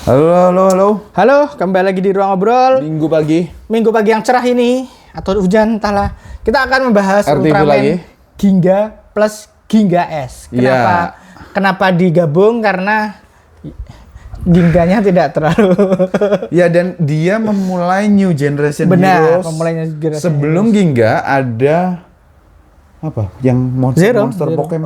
Halo, halo, halo. Halo, kembali lagi di Ruang Ngobrol. Minggu pagi yang cerah ini, atau hujan, entahlah. Kita akan membahas RTV Ultraman lagi. Ginga plus Ginga S. Kenapa digabung? Karena Gingganya tidak terlalu... Ya, dan dia memulai New Generation Benar, Heroes. memulai New Generation Sebelum Heroes. Ginga ada apa? Yang monster Pokemon.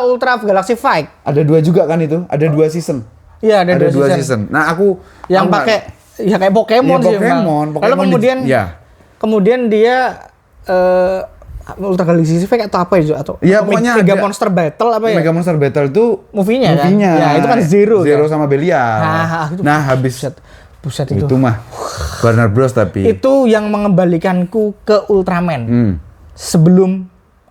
Ultra Galaxy Fight. Ada 2 juga kan itu? Ada 2 season. Iya, ada 2 2 season. Nah, aku yang pakai kayak Pokemon ya, sih. Pokemon. Lalu kemudian kemudian dia Ultra Galaxy Fight atau apa itu atau ya, pokoknya Mega Monster Battle apa ya? Mega Monster Battle itu movie-nya kan? Ya, itu kan Zero kan? sama Belial. Nah, habis buset itu. Itu mah Warner Bros tapi. Itu yang mengembalikanku ke Ultraman. Sebelum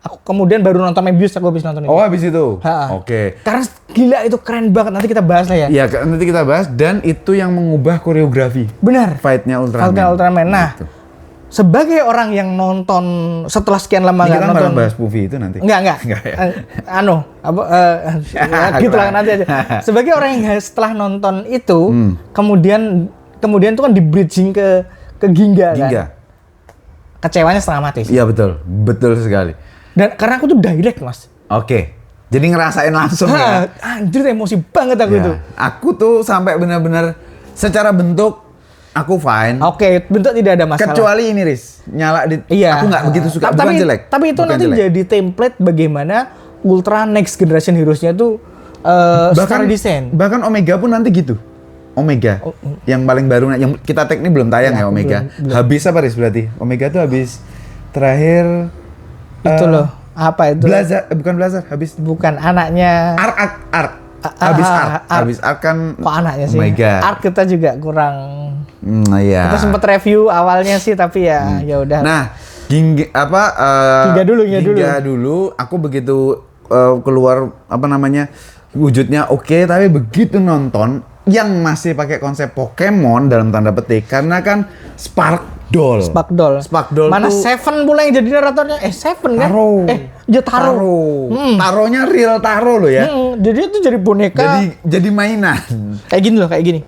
aku kemudian baru nonton Mebius, aku habis nonton itu. Oh, habis itu. Oke. Karena gila itu keren banget. Nanti kita bahas lah ya. Iya, nanti kita bahas, dan itu yang mengubah koreografi. Benar. Fight-nya Ultraman. Nah, gitu. Sebagai orang yang nonton setelah sekian lama nggak nonton, kita bahas movie itu nanti. Enggak ya. Gitu lah nanti aja. Sebagai orang yang setelah nonton itu, kemudian tuh kan di bridging ke Ginga. Kan? Kecewanya setengah mati. Iya, betul sekali. Dan karena aku tuh direct, Mas. Oke. Jadi ngerasain langsung ya. Anjir, emosi banget aku itu. Aku tuh sampai benar-benar secara bentuk aku fine. Oke, bentuk tidak ada masalah. Kecuali ini, Riz. Nyala di aku nggak begitu suka. Bukan jelek. Tapi itu bukan nanti jelek. jadi template bagaimana Ultra Next Generation Heroes-nya tuh secara desain. Bahkan Omega pun nanti gitu. Omega. Yang paling baru yang kita tag ini belum tayang ya Omega. Belum. Habis apa, Riz, berarti? Omega tuh habis terakhir itu loh. Apa itu? Bukan Blazar, habis bukan anaknya. Arc. Habis Arc kan. Kok anaknya sih? Omega. Arc kita juga kurang. Iya. Kita sempat review awalnya sih, tapi ya udah. Nah, Ginga dulu. Aku begitu keluar wujudnya oke, tapi begitu nonton yang masih pakai konsep Pokemon dalam tanda petik, karena kan Spark Doll. Mana Seven pula yang jadi naratornya? Seven kan? Taro. Taronya real Taro loh ya. Jadi itu jadi boneka. Jadi mainan. Kayak gini loh, kayak gini.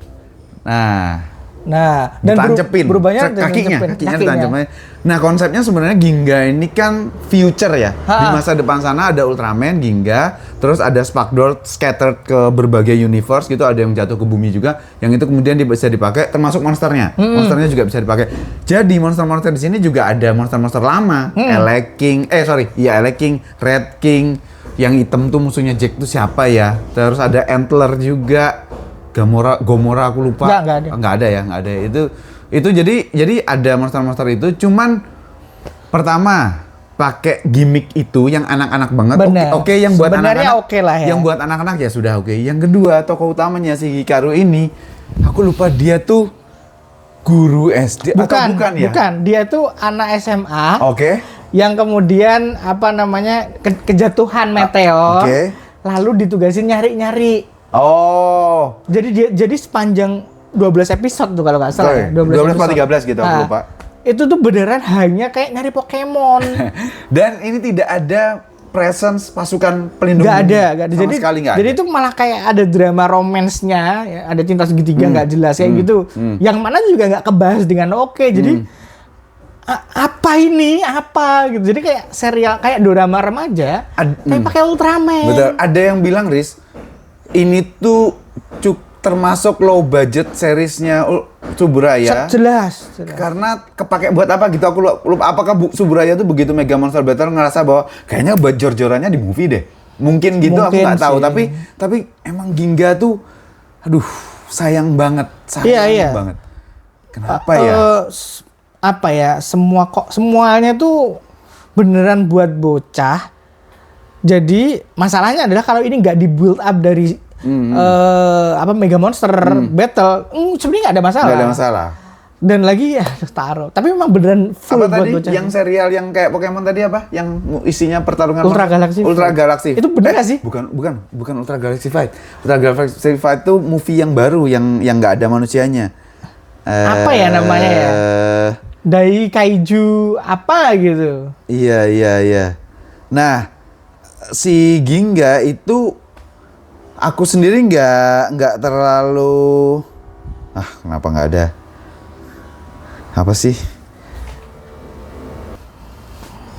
Nah, dan ditancepin berubahnya kakinya ditancapin. Nah, konsepnya sebenarnya Ginga ini kan future ya. Di masa depan sana ada Ultraman, Ginga, terus ada Spark Doll scattered ke berbagai universe gitu, ada yang jatuh ke bumi juga, yang itu kemudian bisa dipakai termasuk monsternya. Monsternya juga bisa dipakai. Jadi monster-monster di sini juga ada monster-monster lama, King, Red King, yang hitam tuh musuhnya Jack tuh siapa ya? Terus ada Antler juga. Gomora aku lupa. Nggak ada. Itu jadi ada monster-monster itu, cuman pertama pakai gimmick itu yang anak-anak banget. Oke, yang buat sebenarnya anak-anak. Oke lah ya. Yang buat anak-anak ya sudah oke. Yang kedua, tokoh utamanya si Hikaru ini, aku lupa dia tuh guru SD atau bukan ya? Bukan, dia tuh anak SMA. Oke. Yang kemudian kejatuhan meteor. Lalu ditugasin nyari-nyari. Oh. Jadi sepanjang 12 episode tuh kalau nggak salah. 12 atau 13 gitu, aku lupa. Itu tuh beneran hanya kayak nyari Pokemon. Dan ini tidak ada presence pasukan pelindung. Nggak ada. Sama sekali nggak ada. Jadi itu malah kayak ada drama romance-nya, ya, ada cinta segitiga nggak jelas kayak gitu. Yang mana juga nggak kebahas dengan oke. Jadi apa gitu. Jadi kayak serial, kayak drama remaja, tapi pakai Ultraman. Betul. Ada yang bilang, Riz, ini tuh termasuk low budget seriesnya Tsuburaya. Jelas. Karena kepake buat apa gitu, aku lupa. Apakah Tsuburaya tuh begitu Mega Monster Battle ngerasa bahwa kayaknya buat jor-jorannya di movie deh. Mungkin gitu, aku nggak tahu. Tapi emang Ginga tuh, aduh, sayang banget. Banget. Kenapa ya? Semuanya tuh beneran buat bocah. Jadi masalahnya adalah kalau ini nggak di build up dari Mega Monster Battle, sebenarnya nggak ada masalah. Nggak ada masalah. Dan lagi ya Taro. Tapi memang beneran full apa buat tadi? bocah. Yang serial yang kayak Pokemon tadi apa? Yang isinya pertarungan Ultra Galaxy. Itu bener nggak sih? Bukan Ultra Galaxy Fight. Ultra Galaxy Fight itu movie yang baru yang nggak ada manusianya. Apa ya namanya ya? Dai Kaiju apa gitu. Iya. Nah, si Ginga itu aku sendiri nggak terlalu Kenapa nggak ada? Apa sih?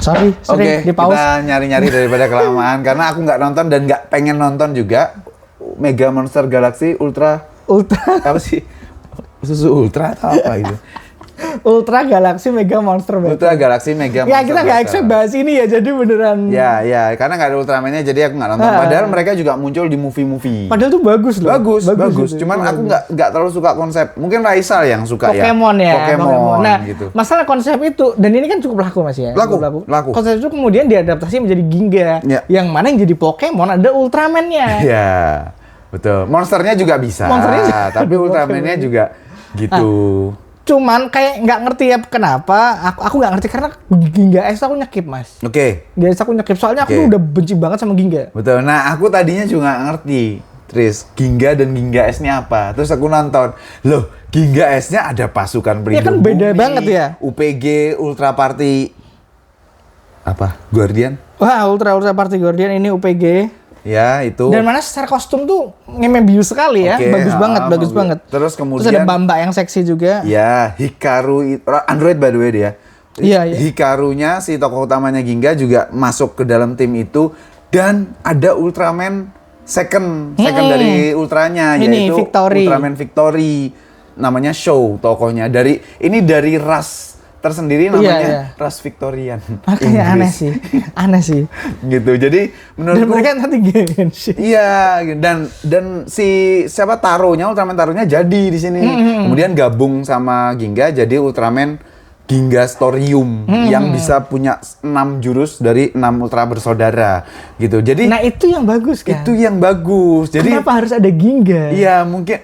Sorry, Oke, di pause. kita nyari-nyari daripada kelamaan karena aku nggak nonton dan nggak pengen nonton juga. Mega Monster Galaxy Ultra apa sih? Susu Ultra atau apa itu? Ultra Galaxy Mega Monster Battle. Ultra Galaxy Mega Monster Ya kita nggak expect bahas ini ya, jadi beneran. Ya, karena nggak ada Ultraman-nya jadi aku nggak nonton. Padahal mereka juga muncul di movie-movie. Padahal tuh bagus loh. Bagus. Gitu. Cuman aku nggak terlalu suka konsep. Mungkin Raisa yang suka Pokemon ya. Pokemon Nah, gitu. masalah konsep itu, dan ini kan cukup laku Mas ya. Laku. Konsep itu kemudian diadaptasi menjadi Ginga. Ya. Yang mana yang jadi Pokemon ada Ultraman-nya. Ya, betul. Monsternya juga bisa. Tapi Ultraman-nya juga gitu. Cuman kayak nggak ngerti ya kenapa. Aku nggak ngerti karena Ginga S aku nyekip Mas. Oke. Ginga S aku nyekip soalnya aku udah benci banget sama Ginga. Betul. Nah, aku tadinya juga nggak ngerti. Tris, Ginga dan Ginga S-nya apa? Terus aku nonton, loh, Ginga S-nya ada pasukan pelindung kan beda bumi, banget ya. UPG, Ultra Party, apa? Guardian? Wah, Ultra Party Guardian ini UPG. Ya, itu. Dan mana secara kostum tuh ngemebius sekali ya. Bagus banget. Terus kemudian ada Bamba yang seksi juga. Ya, Hikaru, Android by the way dia. Iya. Hikarunya si tokoh utamanya Ginga juga masuk ke dalam tim itu dan ada Ultraman second dari Ultranya ini yaitu Victory. Ultraman Victory. Namanya Show tokohnya dari ras tersendiri namanya ras Victorian. Makanya aneh sih. Gitu. Jadi menurutku dan mereka nanti Genshin. Iya, dan si siapa Ultraman Taronya jadi di sini. Kemudian gabung sama Ginga jadi Ultraman Ginga Storium yang bisa punya 6 jurus dari 6 ultra bersaudara gitu. Jadi nah itu yang bagus kan. Itu yang bagus. Jadi kenapa harus ada Ginga? Iya, mungkin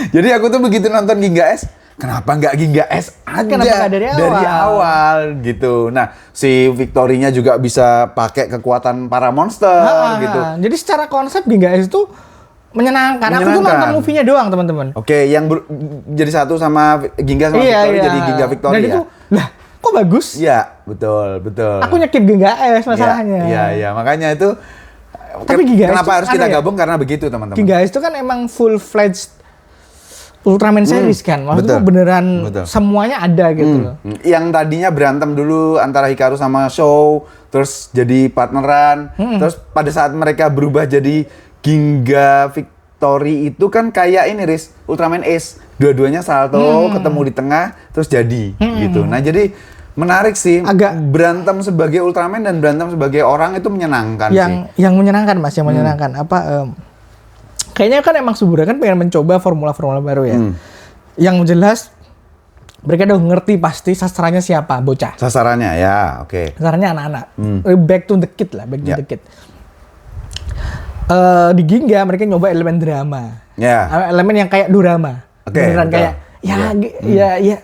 jadi aku tuh begitu nonton Ginga S, kenapa nggak Ginga S aja kenapa dari awal gitu. Nah, si Victory-nya juga bisa pakai kekuatan para monster gitu. Jadi secara konsep Ginga S itu menyenangkan. Aku tuh nonton movie-nya doang, teman-teman. Oke, yang jadi satu sama Ginga sama Victory jadi Ginga Victory. Dan itu, lah, kok bagus? Iya, betul. Aku nyekip Ginga S masalahnya. Iya, makanya itu. Tapi Ginga S kenapa harus kita gabung karena begitu, teman-teman. Ginga S itu kan emang full-fledged Ultraman series kan, maksudnya beneran semuanya ada gitu loh. Yang tadinya berantem dulu antara Hikaru sama Show, terus jadi partneran, terus pada saat mereka berubah jadi Ginga Victory itu kan kayak ini Riz, Ultraman Ace, dua-duanya salto, ketemu di tengah, terus jadi gitu. Nah jadi menarik sih, agak berantem sebagai Ultraman dan berantem sebagai orang itu menyenangkan sih. Yang menyenangkan Mas, yang menyenangkan kayaknya kan emang Subura kan pengen mencoba formula-formula baru ya. Yang jelas mereka udah ngerti pasti sasarannya siapa, bocah. Sasarannya ya, oke. Sasarannya anak-anak. Back to the kid lah, back to the kid. Di Ginga mereka nyoba elemen drama. Elemen yang kayak dorama. Beneran kayak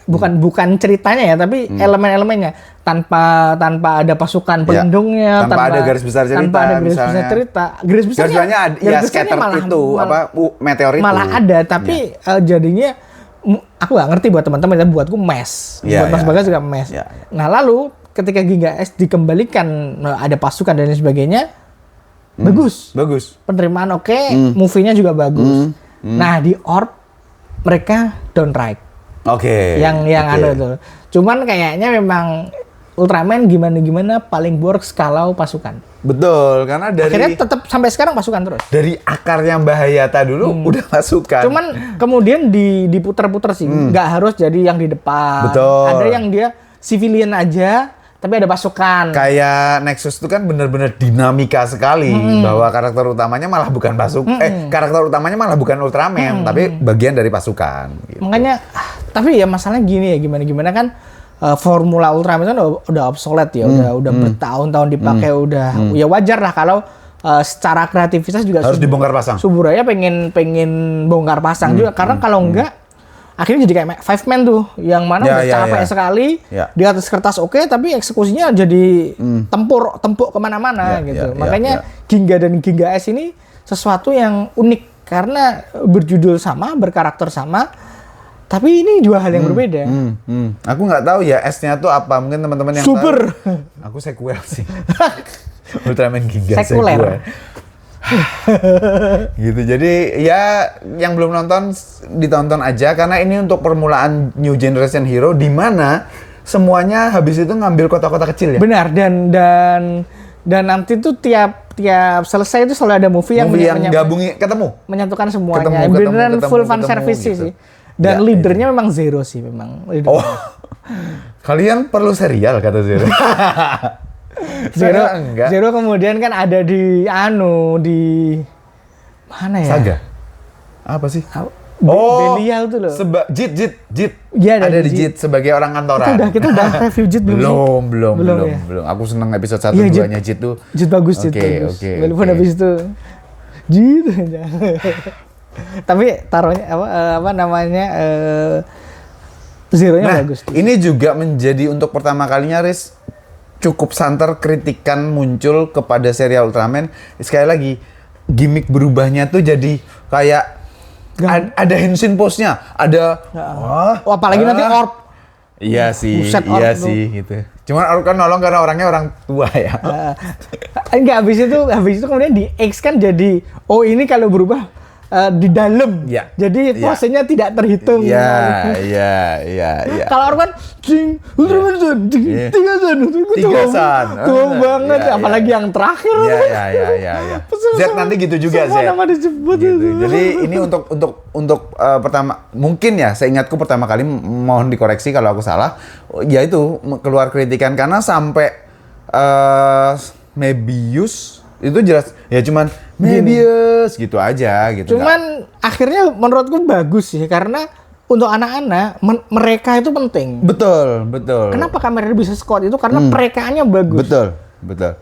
bukan ceritanya ya, tapi elemen-elemennya tanpa ada pasukan pelindungnya, tanpa ada garis besar cerita, garis besarnya scatter malah, itu meteor itu malah ada, tapi jadinya aku nggak ngerti buat teman-teman, tapi buatku mes, buat Mas Bagas juga mes. Nah lalu ketika Ginga S dikembalikan ada pasukan dan lain sebagainya, bagus, penerimaan movie-nya juga bagus. Nah di Orb mereka downright. Yang ada tuh. Cuman kayaknya memang Ultraman gimana paling works kalau pasukan. Betul, karena akhirnya tetap sampai sekarang pasukan terus. Dari akarnya Mbah Hayata dulu udah pasukan. Cuman kemudian diputar-putar sih, nggak harus jadi yang di depan. Betul. Ada yang dia civilian aja, tapi ada pasukan. Kayak Nexus itu kan benar-benar dinamika sekali bahwa karakter utamanya malah bukan karakter utamanya malah bukan Ultraman, tapi bagian dari pasukan. Gitu. Makanya, tapi ya masalahnya gini ya, gimana kan formula Ultraman itu udah obsolete ya, udah bertahun-tahun dipakai, ya wajar lah kalau secara kreativitas juga harus dibongkar pasang. Suburaya pengen bongkar pasang juga, karena kalau enggak akhirnya jadi kayak Five Man tuh, yang mana udah capek sekali di atas kertas tapi eksekusinya jadi tempuk kemana-mana gitu. Makanya Ginga dan Ginga S ini sesuatu yang unik karena berjudul sama, berkarakter sama, tapi ini dua hal yang berbeda. Aku nggak tahu ya S-nya tuh apa, mungkin teman-teman yang Super. Tahu. Aku sequel sih. Ultraman Ginga sekuler. Gitu. Jadi ya yang belum nonton ditonton aja karena ini untuk permulaan new generation hero di mana semuanya habis itu ngambil kota-kota kecil ya. Benar, dan nanti tuh tiap selesai itu selalu ada movie yang gabungi menyatukan semuanya. Ketemu, Beneran full fan ketemu, service gitu. sih. Dan Ya, leadernya memang Zero sih memang. Oh. Kalian perlu serial kata Zero. Enggak. Zero kemudian kan ada di mana ya? Saga. Apa sih? Belial tuh loh. Jit. Iya, ada di Jit sebagai orang kantoran. Kita udah review Jit belum? Belum. Ya? Belum. Aku seneng episode 1 Iya, 2-nya Jit tuh. Jit bagus, Jit bagus. Walaupun habis itu Jit. Tapi taruhnya apa namanya Zero-nya bagus. Ini juga menjadi untuk pertama kalinya Riz cukup santer kritikan muncul kepada serial Ultraman. Sekali lagi gimmick berubahnya tuh jadi kayak ada Henshin pose-nya, ada apalagi nanti Orb. Iya sih, Buset, iya Orb sih gitu. Cuman Orb kan nolong karena orangnya orang tua ya. Enggak, habis itu kemudian di X kan jadi ini kalau berubah di dalam. Ya. Jadi posenya tidak terhitung. Iya. Kalau Orb kan Ultraman Sun, tiga Sun. Tua banget, apalagi yang terakhir. Iya. Z nanti gitu juga Z. Semua nama disebut gitu. itu. Jadi ini untuk pertama mungkin ya seingatku pertama kali mohon dikoreksi kalau aku salah. Ya itu keluar kritikan karena sampai Mebius itu jelas ya cuman Mebius gitu aja gitu. Cuman akhirnya menurutku bagus sih karena untuk anak-anak mereka itu penting. Betul. Kenapa kamera bisa squad itu karena perekaannya bagus. Betul.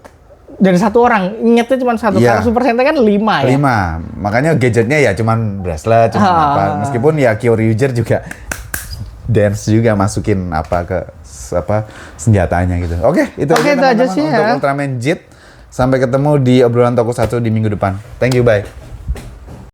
Dan satu orang ingetnya cuma satu. Iya. Kalau Super Sentai kan 5 ya. 5. Makanya gadgetnya ya cuman bracelet, cuman apa. Meskipun ya Kyoryuger juga dance juga masukin senjatanya gitu. Oke, itu aja sih untuk Ultraman Jit. Sampai ketemu di obrolan Tokusatsu di minggu depan. Thank you, bye.